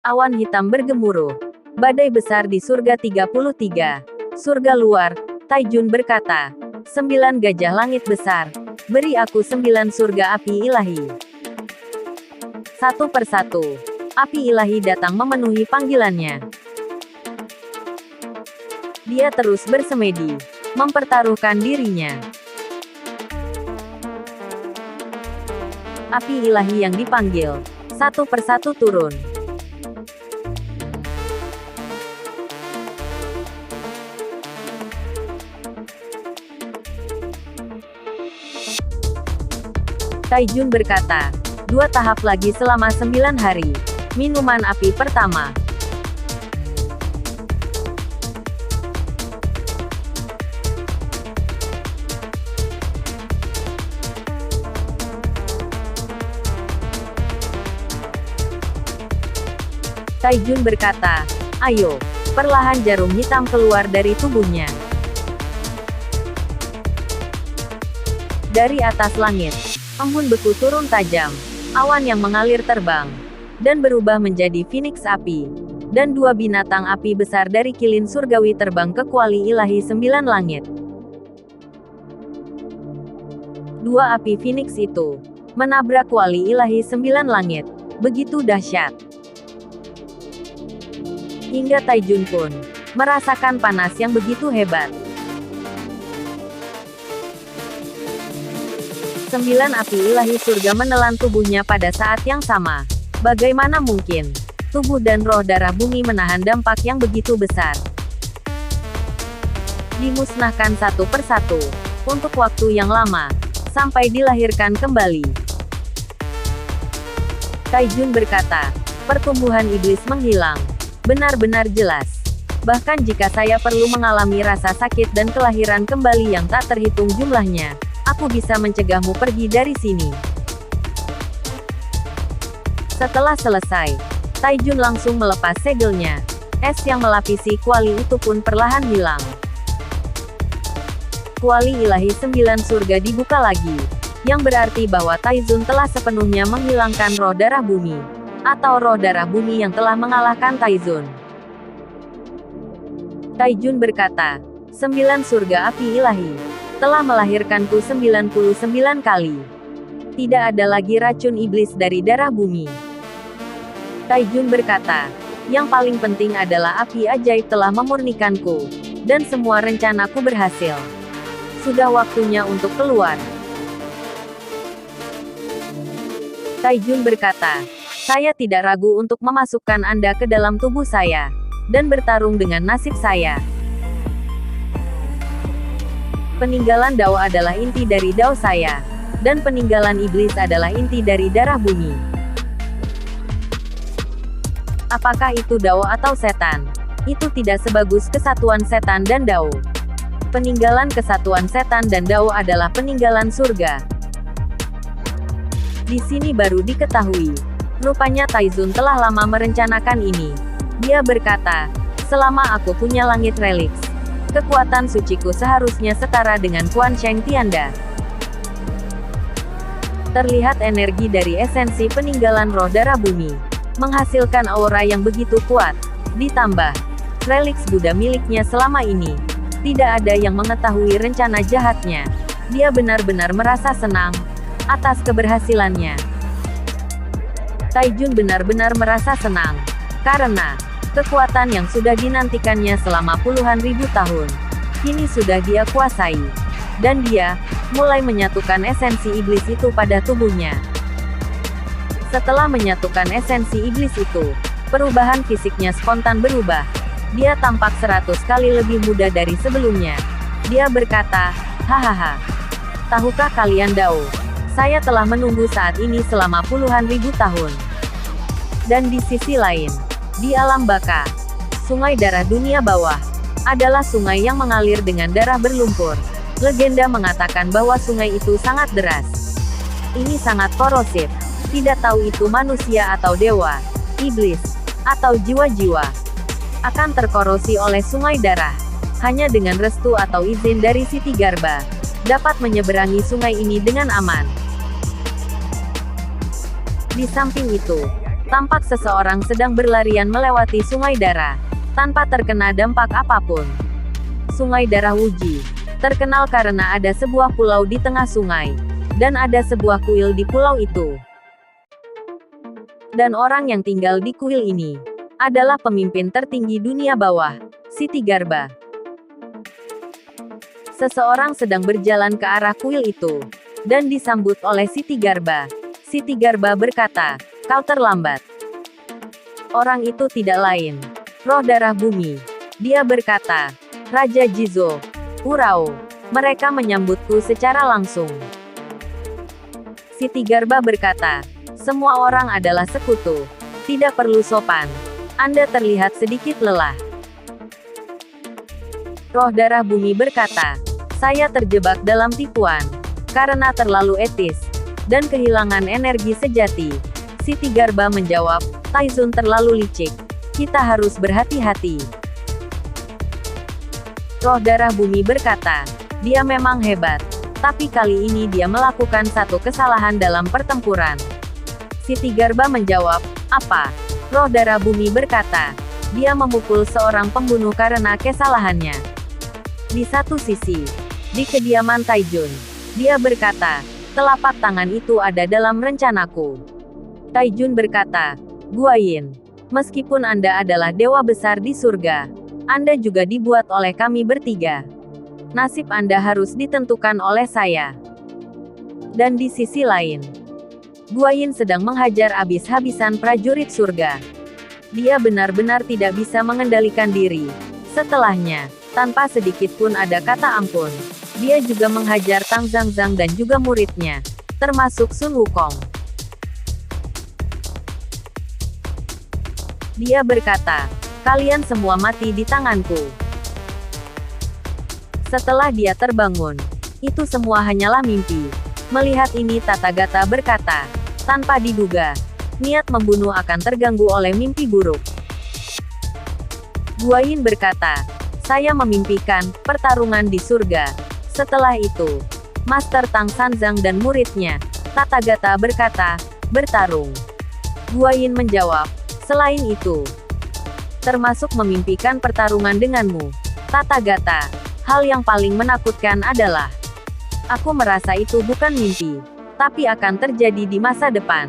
Awan hitam bergemuruh. Badai besar di surga 33. Surga luar, Taijun berkata. 9 gajah langit besar. Beri aku 9 surga api ilahi. Satu persatu, api ilahi datang memenuhi panggilannya. Dia terus bersemedi, mempertaruhkan dirinya. Api ilahi yang dipanggil, satu persatu turun. Taijun berkata, 2 tahap lagi selama 9 hari. Minuman api pertama. Taijun berkata, ayo, perlahan jarum hitam keluar dari tubuhnya. Dari atas langit, embun beku turun tajam, awan yang mengalir terbang, dan berubah menjadi Phoenix api. Dan 2 binatang api besar dari kilin surgawi terbang ke kuali ilahi 9 langit. 2 api Phoenix itu menabrak kuali ilahi 9 langit, begitu dahsyat. Hingga Taijun pun merasakan panas yang begitu hebat. 9 api ilahi surga menelan tubuhnya pada saat yang sama. Bagaimana mungkin tubuh dan roh darah bumi menahan dampak yang begitu besar? Dimusnahkan satu persatu, untuk waktu yang lama, sampai dilahirkan kembali. Taijun berkata, pertumbuhan iblis menghilang. Benar-benar jelas. Bahkan jika saya perlu mengalami rasa sakit dan kelahiran kembali yang tak terhitung jumlahnya, aku bisa mencegahmu pergi dari sini. Setelah selesai, Taijun langsung melepas segelnya. Es yang melapisi kuali itu pun perlahan hilang. Kuali ilahi 9 surga dibuka lagi, yang berarti bahwa Taijun telah sepenuhnya menghilangkan roh darah bumi, atau roh darah bumi yang telah mengalahkan Taijun. Taijun berkata, 9 surga api ilahi telah melahirkanku 99 kali. Tidak ada lagi racun iblis dari darah bumi. Taijun berkata, yang paling penting adalah api ajaib telah memurnikanku, dan semua rencanaku berhasil. Sudah waktunya untuk keluar. Taijun berkata, saya tidak ragu untuk memasukkan Anda ke dalam tubuh saya, dan bertarung dengan nasib saya. Peninggalan Dao adalah inti dari Dao saya, dan peninggalan iblis adalah inti dari darah bumi. Apakah itu Dao atau setan? Itu tidak sebagus kesatuan setan dan Dao. Peninggalan kesatuan setan dan Dao adalah peninggalan surga. Di sini baru diketahui. Rupanya Taijun telah lama merencanakan ini. Dia berkata, selama aku punya langit reliks, kekuatan suciku seharusnya setara dengan Quan Sheng Tianda. Terlihat energi dari esensi peninggalan roh darah bumi, menghasilkan aura yang begitu kuat. Ditambah, reliks Buddha miliknya selama ini. Tidak ada yang mengetahui rencana jahatnya. Dia benar-benar merasa senang atas keberhasilannya. Taijun benar-benar merasa senang, karena kekuatan yang sudah dinantikannya selama puluhan ribu tahun, kini sudah dia kuasai. Dan dia mulai menyatukan esensi iblis itu pada tubuhnya. Setelah menyatukan esensi iblis itu, perubahan fisiknya spontan berubah. Dia tampak 100 kali lebih muda dari sebelumnya. Dia berkata, hahaha. Tahukah kalian Dao? Saya telah menunggu saat ini selama puluhan ribu tahun. Dan di sisi lain, di alam baka, sungai darah dunia bawah, adalah sungai yang mengalir dengan darah berlumpur. Legenda mengatakan bahwa sungai itu sangat deras. Ini sangat korosif. Tidak tahu itu manusia atau dewa, iblis, atau jiwa-jiwa, akan terkorosi oleh sungai darah. Hanya dengan restu atau izin dari Siti Garba, dapat menyeberangi sungai ini dengan aman. Di samping itu, Tampak seseorang sedang berlarian melewati sungai darah, tanpa terkena dampak apapun. Sungai Darah Wuji terkenal karena ada sebuah pulau di tengah sungai, dan ada sebuah kuil di pulau itu. Dan orang yang tinggal di kuil ini adalah pemimpin tertinggi dunia bawah, Siti Garba. Seseorang sedang berjalan ke arah kuil itu, dan disambut oleh Siti Garba. Siti Garba berkata, "Kau terlambat." Orang itu tidak lain, Roh Darah Bumi. Dia berkata, "Raja Jizo, Urao, mereka menyambutku secara langsung." Siti Garba berkata, "Semua orang adalah sekutu. Tidak perlu sopan. Anda terlihat sedikit lelah." Roh Darah Bumi berkata, "Saya terjebak dalam tipuan, karena terlalu etis, dan kehilangan energi sejati." Siti Garba menjawab, "Taizun terlalu licik. Kita harus berhati-hati." Roh Darah Bumi berkata, "Dia memang hebat. Tapi kali ini dia melakukan satu kesalahan dalam pertempuran." Siti Garba menjawab, "Apa?" Roh Darah Bumi berkata, "Dia memukul seorang pembunuh karena kesalahannya." Di satu sisi, di kediaman Taijun, dia berkata, "Telapak tangan itu ada dalam rencanaku." Taijun berkata, "Guayin, meskipun Anda adalah dewa besar di surga, Anda juga dibuat oleh kami bertiga. Nasib Anda harus ditentukan oleh saya." Dan di sisi lain, Guayin sedang menghajar habis-habisan prajurit surga. Dia benar-benar tidak bisa mengendalikan diri. Setelahnya, tanpa sedikit pun ada kata ampun, dia juga menghajar Tang Zhangzhang dan juga muridnya, termasuk Sun Wukong. Dia berkata, "Kalian semua mati di tanganku." Setelah dia terbangun, itu semua hanyalah mimpi. Melihat ini Tathagata berkata, tanpa diduga, niat membunuh akan terganggu oleh mimpi buruk. Guayin berkata, "Saya memimpikan pertarungan di surga." Setelah itu, Master Tang Sanzang dan muridnya, Tathagata berkata, "Bertarung." Guayin menjawab, "Selain itu, termasuk memimpikan pertarungan denganmu, Tathagata. Hal yang paling menakutkan adalah, aku merasa itu bukan mimpi, tapi akan terjadi di masa depan."